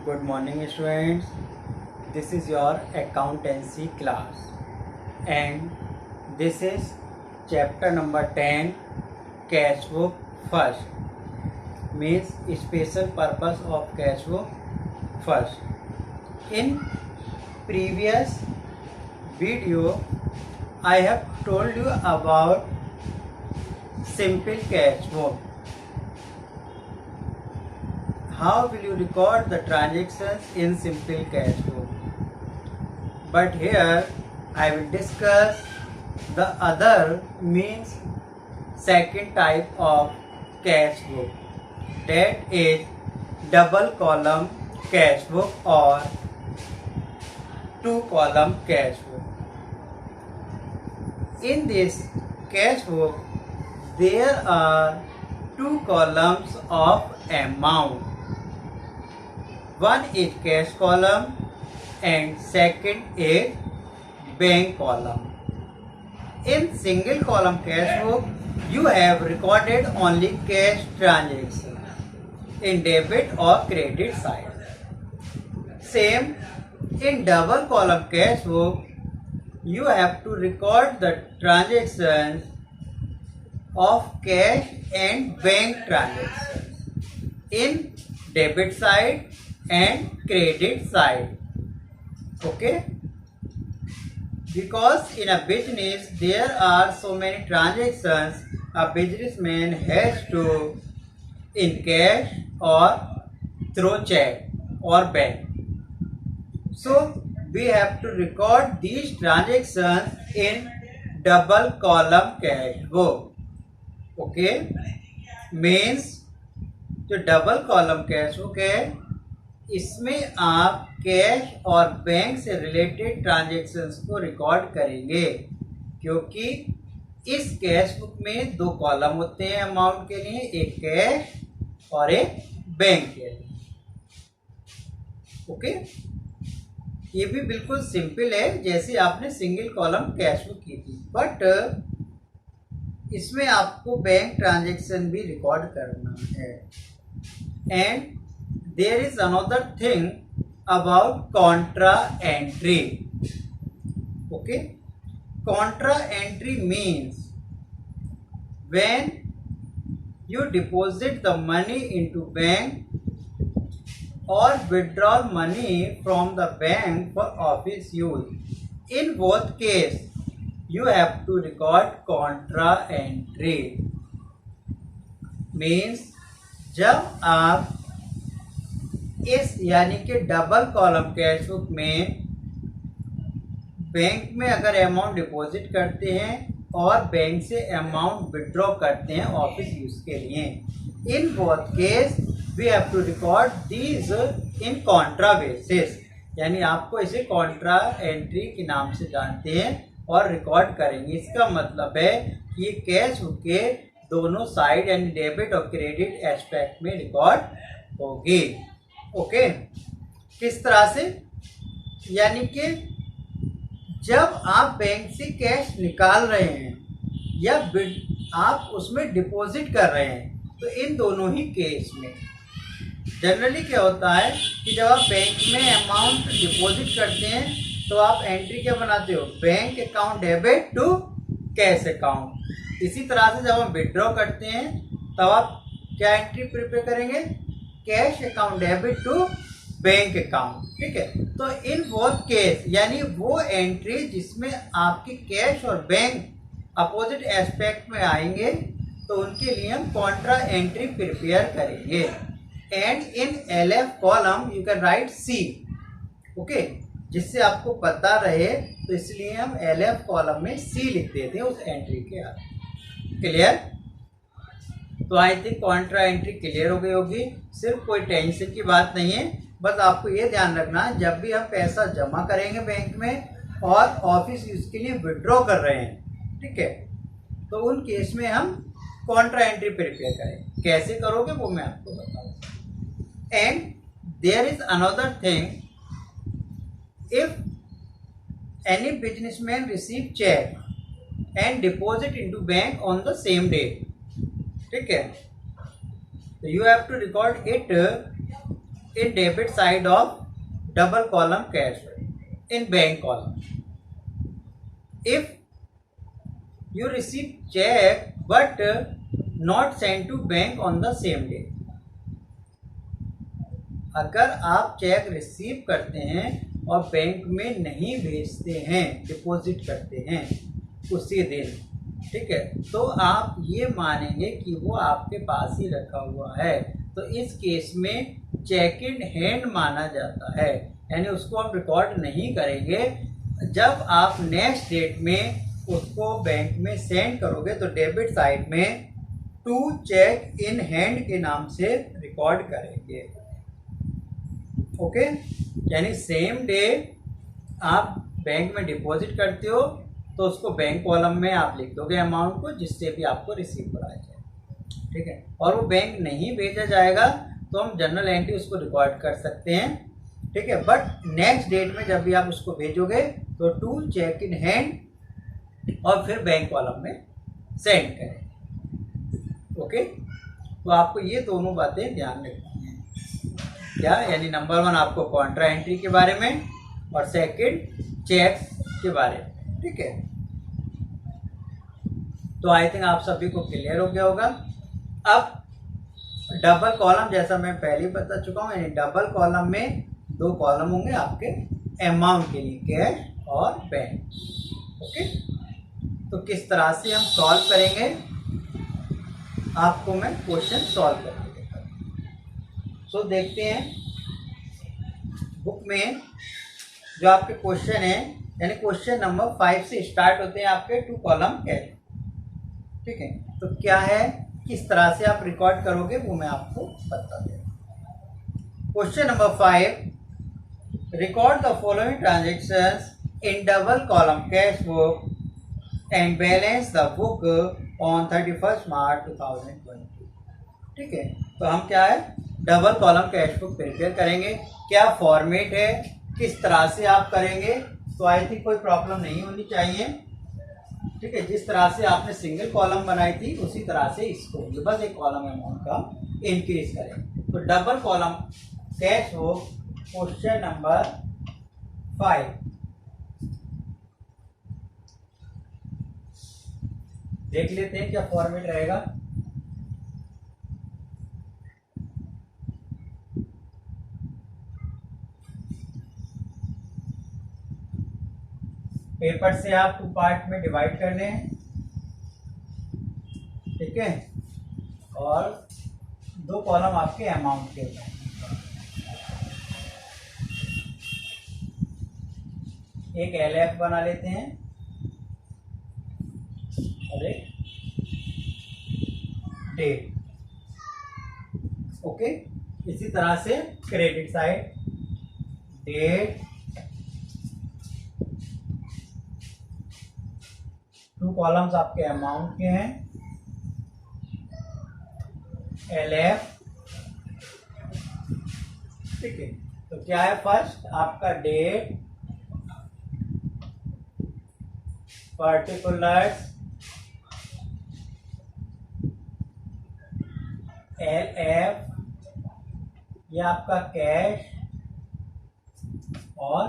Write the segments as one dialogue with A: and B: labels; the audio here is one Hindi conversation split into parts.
A: Good morning students. This is your accountancy class and this is chapter number 10 cash book first means special purpose of cash book first. In previous video I have told you about simple cash book. How will you record the transactions in simple cash book? But here I will discuss the other means second type of cash book, that is double column cash book or two column cash book. In this cash book there are two columns of amount. One is cash column and second is bank column. In single column cash book, you have recorded only cash transaction in debit or credit side. Same in double column cash book, you have to record the transactions of cash and bank transactions in debit side and credit side. Okay, because in a business there are so many transactions a businessman has to in cash or through check or bank. So we have to record these transactions in double column cash book. Okay, means जो डबल कॉलम कैश बुक है इसमें आप कैश और बैंक से रिलेटेड ट्रांजैक्शंस को रिकॉर्ड करेंगे, क्योंकि इस कैश बुक में दो कॉलम होते हैं अमाउंट के लिए, एक कैश और एक बैंक के लिए. ओके, ये भी बिल्कुल सिंपल है जैसे आपने सिंगल कॉलम कैश बुक की थी, बट इसमें आपको बैंक ट्रांजैक्शन भी रिकॉर्ड करना है. And there is another thing about contra entry. Okay, contra entry means when you deposit the money into bank or withdraw money from the bank for office use. In both case you have to record contra entry. Means जब आप इस यानी कि डबल कॉलम कैश बुक में बैंक में अगर अमाउंट डिपॉजिट करते हैं और बैंक से अमाउंट विड्रॉ करते हैं ऑफिस यूज के लिए, in both case we have to record these in contra basis. यानी आपको इसे कॉन्ट्रा एंट्री के नाम से जानते हैं और रिकॉर्ड करेंगे. इसका मतलब है कि ये कैश बुक के दोनों साइड यानी डेबिट और क्रेडिट एस्पेक्ट में रिकॉर्ड होगी. ओके, किस तरह से? यानी कि जब आप बैंक से कैश निकाल रहे हैं या आप उसमें डिपॉजिट कर रहे हैं, तो इन दोनों ही केस में जनरली क्या होता है कि जब आप बैंक में अमाउंट डिपॉजिट करते हैं तो आप एंट्री क्या बनाते हो, bank account debit to cash account. इसी तरह से जब हम विड्रॉ करते हैं तब आप क्या एंट्री प्रिपेयर करेंगे, cash account debit to bank account. ठीक है, तो इन बोथ केस यानी वो एंट्री जिसमें आपकी कैश और बैंक अपोजिट एस्पेक्ट में आएंगे तो उनके लिए हम कॉन्ट्रा एंट्री प्रिपेयर करेंगे. And in LF column you can write C. Okay, जिससे आपको पता रहे तो इसलिए हम LF कॉलम में C लिख देते हैं उस एंट्री के आगे. क्लियर? तो I think Contra entry clear हो गई होगी. सिर्फ कोई टेंशन की बात नहीं है, बस आपको ये ध्यान रखना है जब भी हम पैसा जमा करेंगे बैंक में और ऑफिस यूज के लिए विड्रॉ कर रहे हैं, ठीक है, तो उन केस में हम कॉन्ट्रा एंट्री प्रिपेयर करें. कैसे करोगे वो मैं आपको बताऊंगा. And there is another thing, if any businessman receive cheque and deposit into bank on the same day, ठीक है, तो you have to record it in debit side of double column cash in bank column. If you receive check but not sent to bank on the same day, अगर आप चेक रिसीव करते हैं और बैंक में नहीं भेजते हैं, डिपॉजिट करते हैं उसी दिन, ठीक है, तो आप ये मानेंगे कि वो आपके पास ही रखा हुआ है, तो इस केस में चेक इन हैंड माना जाता है, यानी उसको हम रिकॉर्ड नहीं करेंगे। जब आप नेक्स्ट डेट में उसको बैंक में सेंड करोगे तो डेबिट साइड में टू चेक इन हैंड के नाम से रिकॉर्ड करेंगे। ओके, यानी सेम डे आप बैंक में डिपॉजिट करते हो तो उसको बैंक कॉलम में आप लिख दोगे अमाउंट को जिससे भी आपको रिसीव कराया जाए, ठीक है। और वो बैंक नहीं भेजा जाएगा तो हम जनरल एंट्री उसको रिकॉर्ड कर सकते हैं, ठीक है। बट नेक्स्ट डेट में जब भी आप उसको भेजोगे तो टू चेक इन हैंड और फिर बैंक कॉलम में सेंड करें। ओके, तो आपको ये दोनों बातें ध्यान रखनी है। क्या, यानी नंबर 1 आपको कॉन्ट्रा एंट्री के बारे में और सेकंड चेक के बारे में, ठीक है। तो आई थिंक आप सभी को क्लियर हो गया होगा। अब डबल कॉलम, जैसा मैं पहले ही बता चुका हूँ, यानी डबल कॉलम में 2 कॉलम होंगे आपके अमाउंट के लिए, कैश और बैंक। ओके, तो किस तरह से हम सॉल्व करेंगे आपको मैं क्वेश्चन सॉल्व करके देता हूँ। सो देखते हैं बुक में जो आपके क्वेश्चन है, यानी क्वेश्चन नंबर 5 से स्टार्ट होते हैं आपके 2 कॉलम कैश, ठीक है। तो क्या है, किस तरह से आप रिकॉर्ड करोगे वो मैं आपको बता दूँ। Question number 5, record the following transactions in double column cash book and balance the book on 31 मार्च 2020, ठीक है। तो हम क्या है, double column cash book prepare करेंगे। क्या फॉर्मेट है, किस तरह से आप करेंगे, तो आई थिंक कोई प्रॉब्लम नहीं होनी चाहिए, ठीक है। जिस तरह से आपने सिंगल कॉलम बनाई थी उसी तरह से इसको बस एक कॉलम अमाउंट का इंक्रीज करें। तो double column cash book question number 5 देख लेते हैं क्या फॉर्मेट रहेगा। पेपर से आप 2 पार्ट में डिवाइड कर लें, ठीक है, और 2 कॉलम आपके अमाउंट के होंगे। एक LF बना लेते हैं और एक डेट। ओके, इसी तरह से क्रेडिट साइड डेट, 2 कॉलम्स आपके अमाउंट के हैं, LF, ठीक है। तो क्या है, फर्स्ट आपका डेट, पर्टिकुलर्स, LF, ये आपका कैश और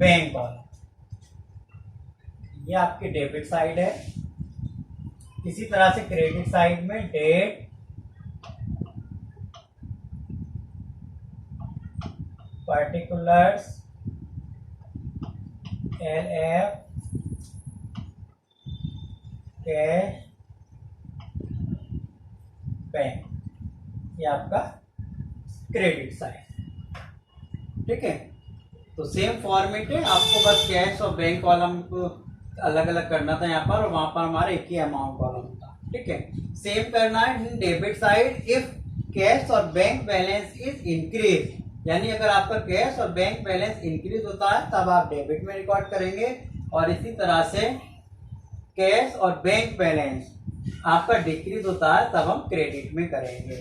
A: बैंक कॉलम, ये आपकी डेबिट साइड है। इसी तरह से क्रेडिट साइड में date, particulars, LF, cash, bank, ये आपका क्रेडिट साइड, ठीक है। तो सेम फॉर्मेट है, आपको बस कैश और बैंक कॉलम को अलग अलग करना था यहाँ पर, और वहां पर हमारा एक ही अमाउंट कॉलम था, ठीक है। सेम करना है डेबिट साइड, इफ कैश और बैंक बैलेंस इज इंक्रीज, यानी अगर आपका कैश और बैंक बैलेंस इंक्रीज होता है तब आप डेबिट में रिकॉर्ड करेंगे, और इसी तरह से कैश और बैंक बैलेंस आपका डिक्रीज होता है तब हम क्रेडिट में करेंगे।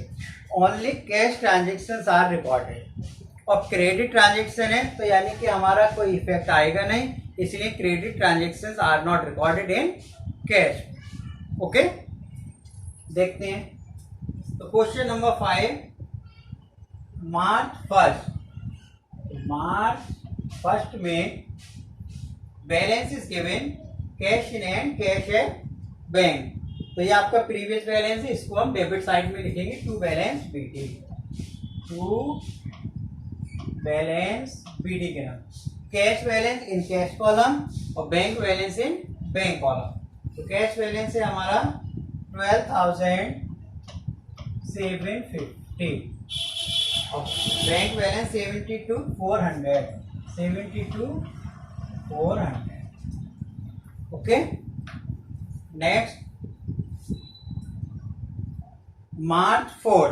A: Only cash transactions are recorded, और क्रेडिट ट्रांजेक्शन है तो यानी कि हमारा कोई इफेक्ट आएगा नहीं, इसलिए credit transactions are not recorded in cash. Okay, देखते हैं। तो क्वेश्चन नंबर 5, मार्च 1 में balance is given cash in and cash at bank. तो ये आपका प्रीवियस बैलेंस है, इसको हम डेबिट साइड में लिखेंगे to balance BD, to balance BD के नाम। Cash balance in cash column और bank balance in bank column. तो कैश बैलेंस है हमारा 12,750 और bank balance 72,400 okay. Next March 4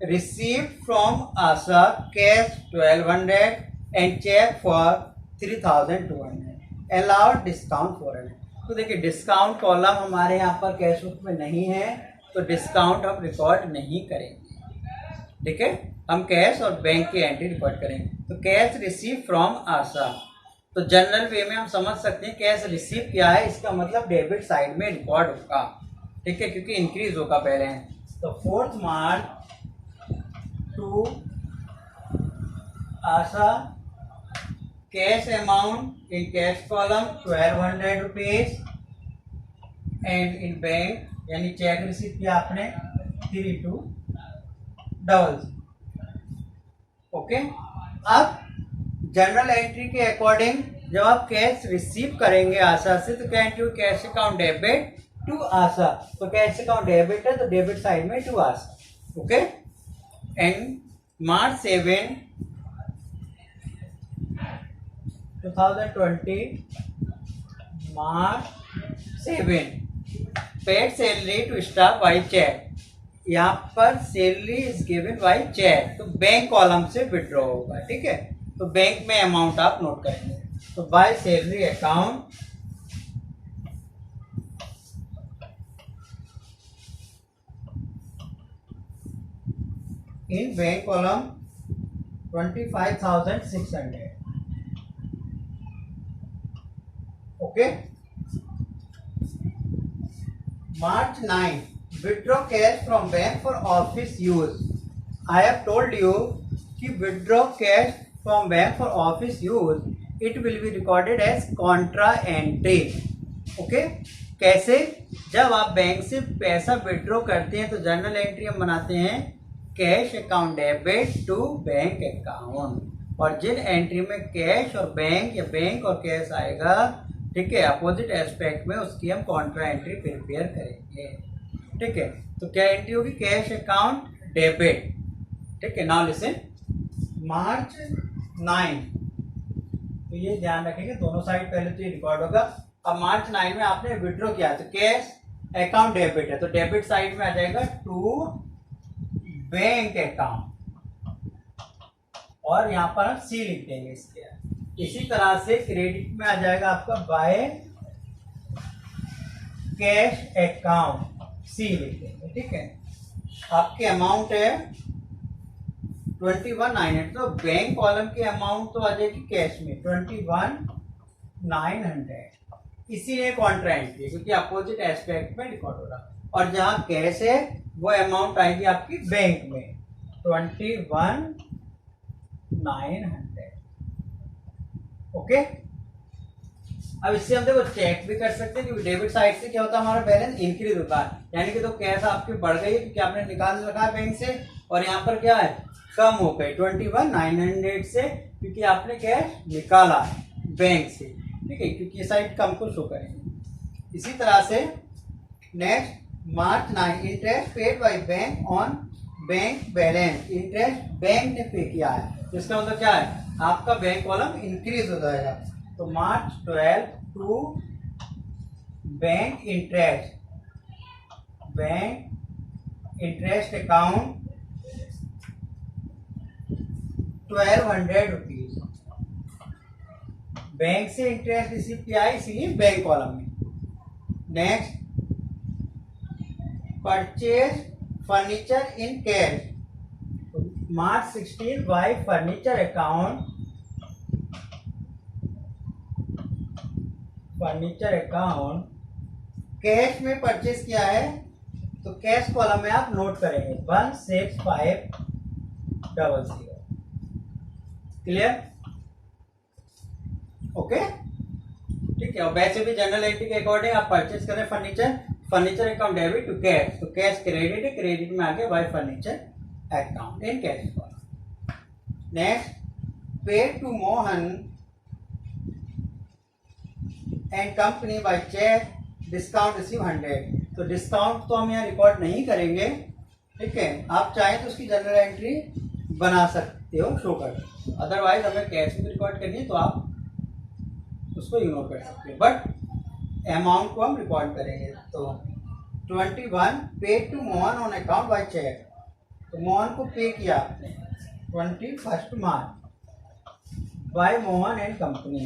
A: received from ASA cash 1200 and check for 3200 allowed discount 400। तो देखिए डिस्काउंट कॉलम हमारे यहाँ पर कैश बुक में नहीं है, तो डिस्काउंट हम रिकॉर्ड नहीं करेंगे, ठीक है। हम कैश और बैंक की एंट्री रिकॉर्ड करेंगे। तो कैश रिसीव फ्रॉम आशा, तो जनरल वे में हम समझ सकते हैं कैश रिसीव क्या है, इसका मतलब डेबिट साइड में रिकॉर्ड होगा, ठीक है, क्योंकि इंक्रीज होगा बैलेंस। तो 4 March two Asha cash amount in cash column 1200 rupees and in bank यानी चेक रिसीव किया आपने 3200 ओके। अब जनरल एंट्री के अकॉर्डिंग जब आप कैश रिसीव करेंगे आशा से तो क्या entry cash account debit to Asha, तो कैश अकाउंट डेबिट है तो डेबिट साइड में to Asha okay. And March 7 2020 March 7 paid salary to staff by cheque, यहाँ पर salary is given by cheque, तो बैंक कॉलम से विड्रॉ होगा, ठीक है। तो बैंक में अमाउंट आप नोट करेंगे। तो by salary account in bank column 25,600 okay. March 9 withdraw cash from bank for office use। I have told you कि withdraw cash from bank for office use it will be recorded as contra entry okay. कैसे, जब आप बैंक से पैसा विड्रॉ करते हैं तो जनरल एंट्री हम बनाते हैं cash account debit to bank account, और जिन एंट्री में कैश और बैंक या बैंक और कैश आएगा, ठीक है, अपोजिट एस्पेक्ट में उसकी हम कॉन्ट्रा एंट्री प्रिपेयर करेंगे, ठीक है। तो क्या एंट्री होगी कैश अकाउंट डेबिट, ठीक है। नाउ लिसन March 9, तो ये ध्यान रखेंगे दोनों साइड पहले तो ये रिकॉर्ड होगा। अब March 9 में आपने विड्रॉ किया तो कैश अकाउंट डेबिट है तो डेबिट साइड में आ जाएगा टू बैंक अकाउंट और यहाँ पर हम सी लिख देंगे इसके। इसी तरह से क्रेडिट में आ जाएगा आपका बाय कैश अकाउंट सी लिख देंगे, ठीक है। आपके अमाउंट है 21,900, तो बैंक कॉलम की अमाउंट तो आ जाएगी कैश में 21,900, इसीलिए कॉन्ट्रा एंट्री क्योंकि अपोजिट एस्पेक्ट में रिकॉर्ड हो रहा। और जहां कैश है वो अमाउंट आएगी आपकी बैंक में 21,900 ओके। अब इससे हम देखो चेक भी कर सकते हैं क्योंकि डेबिट साइड से क्या होता है हमारा बैलेंस इंक्रीज होता है, यानी कि तो कैश आपकी बढ़ गई क्योंकि आपने निकाल रखा है बैंक से, और यहाँ पर क्या है कम हो गई 21,900 से क्योंकि आपने कैश निकाला है बैंक से, ठीक है, क्योंकि ये साइड कम को शो करेंगे। इसी तरह से next March 9 interest paid by bank on bank balance, interest bank ने पे किया है तो इसका मतलब क्या है आपका बैंक कॉलम इंक्रीज हो जाएगा। तो March 12 to bank interest account 1,200 rupees, bank से इंटरेस्ट रिसीव किया है इसीलिए बैंक कॉलम में। Next purchase furniture in cash, March 16 by furniture account cash में परचेज किया है तो कैश कॉलम में आप नोट करेंगे 165 00। क्लियर? ओके, ठीक है। और वैसे भी जनरल एंट्री के अकॉर्डिंग आप परचेज करें furniture, furniture account debit to cash, तो कैश क्रेडिट है, क्रेडिट में आगे by furniture account in cash form. Next, pay to Mohan and company by cheque, discount receive 100। तो डिस्काउंट तो हम यहाँ रिकॉर्ड नहीं करेंगे, ठीक है। आप चाहें तो उसकी जनरल एंट्री बना सकते हो, शो कर, अदरवाइज हमें कैश में रिकॉर्ड करनी है तो आप उसको इग्नोर कर सकते हो, बट अमाउंट को हम रिकॉर्ड करेंगे। तो 21 pay to Mohan on account by cheque, तो मोहन को पे किया आपने 21 March by Mohan and company,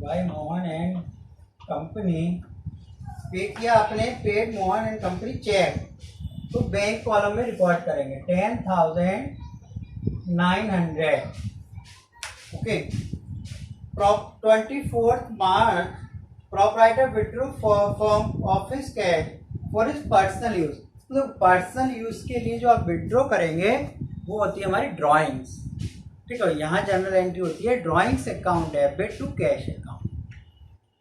A: by Mohan and company pay किया आपने, paid Mohan and company cheque, तो बैंक कॉलम में रिकॉर्ड करेंगे 10,900। Okay, 24 March proprietor withdraw from office cash for his personal use. तो पर्सनल यूज के लिए जो आप विड्रॉ करेंगे वो होती है हमारी ड्राइंग्स, ठीक है। यहाँ जनरल एंट्री होती है drawings account debit to cash account,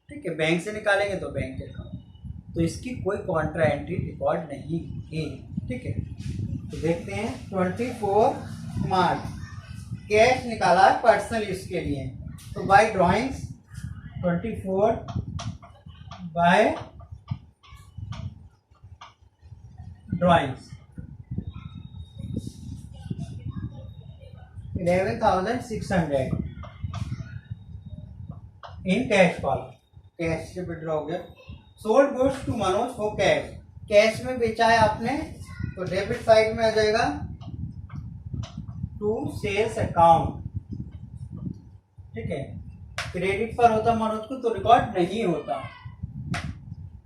A: ठीक है। बैंक से निकालेंगे तो बैंक अकाउंट, तो इसकी कोई कॉन्ट्रा एंट्री रिकॉर्ड नहीं है, ठीक है। तो देखते हैं 24 मार्च कैश निकाला है पर्सनल यूज के लिए, तो by drawings 24 by drawings 11,600 in cash column, cash से विड्रॉ हो गया। Sold goods to Manoj for cash, cash में बेचा है आपने, तो डेबिट साइड में आ जाएगा टू सेल्स अकाउंट, ठीक है। क्रेडिट पर होता मनोज को तो रिकॉर्ड नहीं होता,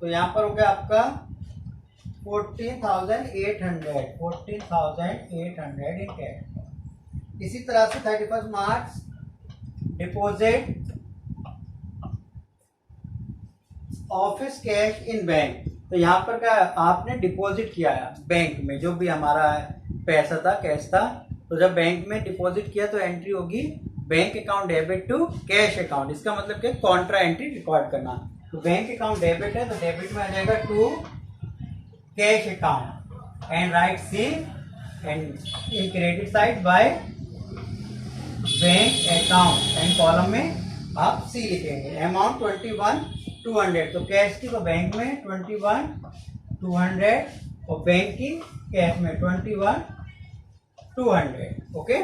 A: तो यहाँ पर हो गया आपका 14,800 इन कैश। इसी तरह से 31 March deposit office cash in bank, तो यहाँ पर क्या आपने डिपॉजिट किया है बैंक में, जो भी हमारा पैसा था कैश था, तो जब बैंक में डिपॉजिट किया तो एंट्री होगी bank account debit to cash account. इसका मतलब क्या, कॉन्ट्रा एंट्री रिकॉर्ड करना। तो बैंक अकाउंट डेबिट है तो डेबिट में आ जाएगा to cash account and right see and in credit side by bank account and column में आप सी लिखेंगे। अमाउंट 21,200, तो कैश की तो बैंक में 21,200 और बैंक की कैश में 21,200। ओके,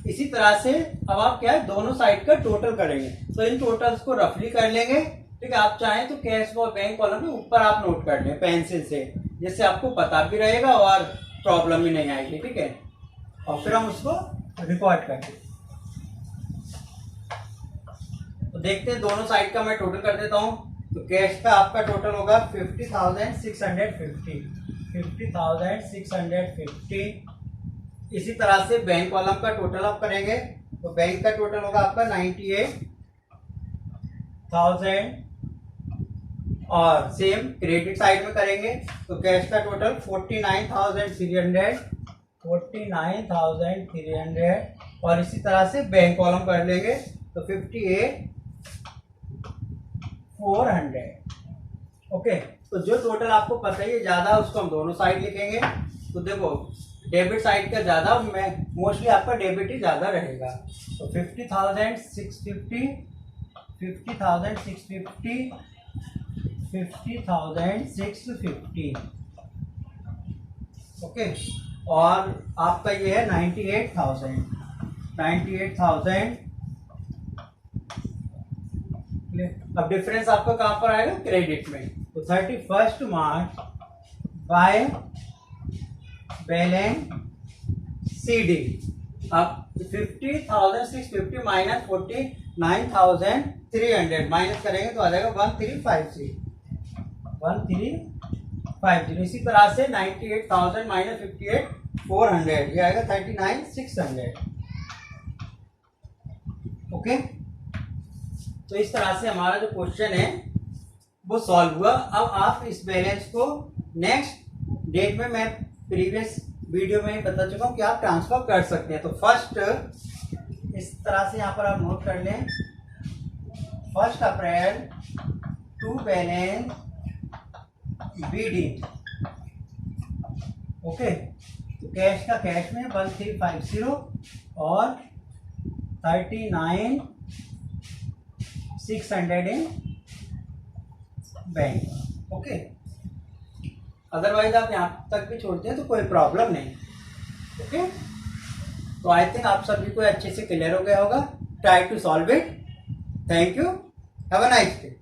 A: इसी तरह से अब आप क्या है दोनों साइड का टोटल करेंगे, तो इन टोटल्स को रफली कर लेंगे, ठीक है। आप चाहें तो कैश और बैंक कॉलम में ऊपर आप नोट कर लें पेंसिल से, जिससे आपको पता भी रहेगा और प्रॉब्लम भी नहीं आएगी, ठीक है। और फिर हम उसको रिकॉर्ड करेंगे। तो देखते हैं दोनों साइड का मैं टोटल कर देता हूं। तो कैश का आपका टोटल होगा 50,650। इसी तरह से बैंक कॉलम का टोटल आप करेंगे, तो बैंक का टोटल होगा आपका 98,000 और सेम क्रेडिट साइड में करेंगे तो कैश का टोटल 49,300 और इसी तरह से बैंक कॉलम कर लेंगे तो 58,400। ओके, तो जो टोटल आपको पता ही है ज्यादा उसको हम दोनों साइड लिखेंगे। तो देखो डेबिट साइड का ज्यादा, मैं मोस्टली आपका डेबिट ही ज्यादा रहेगा, तो 50,650 50,650 ओके, और आपका ये है 98,000। अब डिफरेंस आपका कहां पर आएगा, क्रेडिट में। तो 31 मार्च बाय बैलेंस CD, अब 50,650 माइनस 49,300 माइनस करेंगे तो आ जाएगा 1350। इसी तरह से 98,000 माइनस 58,400 ये आएगा 39,600। ओके, तो इस तरह से हमारा जो क्वेश्चन है वो सॉल्व हुआ। अब आप इस बैलेंस को नेक्स्ट डेट में मैं प्रीवियस वीडियो में ही बता चुका हूँ कि आप ट्रांसफर कर सकते हैं। तो फर्स्ट इस तरह से यहाँ पर आप नोट कर लें, 1 अप्रैल टू बैलेंस BD। ओके, तो कैश का कैश में 1350 और 39,600 इन बैंक। ओके, अदरवाइज आप यहाँ तक भी छोड़ते हैं तो कोई प्रॉब्लम नहीं। ओके, तो आई थिंक आप सभी को अच्छे से क्लियर हो गया होगा। Try to solve it. Thank you, have a nice day.